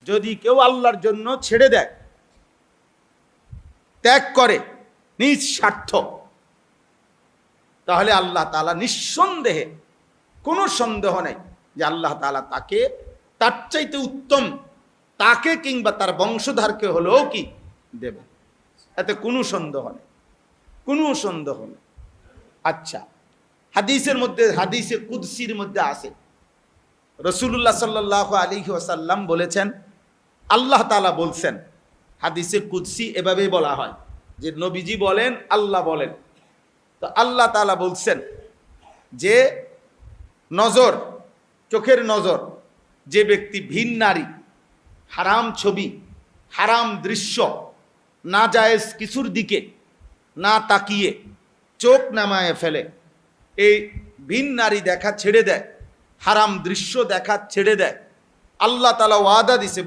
যদি কেউ আল্লাহর জন্য ছেড়ে দেয়, ত্যাগ করে নিঃস্বার্থ, তাহলে আল্লাহ তাআলা নিঃসন্দেহে, কোনো সন্দেহ নেই যে আল্লাহ তাআলা তাকে তার চাইতে উত্তম, তাকে কিংবা তার বংশধরকে হলেও কি দেবে, এতে কোনো সন্দেহ নেই, কোনো সন্দেহ নেই। আচ্ছা, হাদিসের মধ্যে, হাদিসে কুদসির মধ্যে আছে, রাসূলুল্লাহ সাল্লাল্লাহু আলাইহি ওয়াসাল্লাম বলেছেন, আল্লাহ তাআলা বলছেন, হাদিসে কুদসি এভাবেই বলা হয় যে নবীজি বলেন, আল্লাহ বলেন। তো আল্লাহ তাআলা বলছেন যে নজর, চোখের নজর, যে ব্যক্তি ভিন নারী, হারাম ছবি, হারাম দৃশ্য, নাজায়েজ কিছুর দিকে না তাকিয়ে চোখ নামায়ে ফেলে, এই ভিন নারী দেখা ছেড়ে দেয়, হারাম দৃশ্য দেখা ছেড়ে দেয়, আল্লাহ তাআলা ওয়াদা দিছে।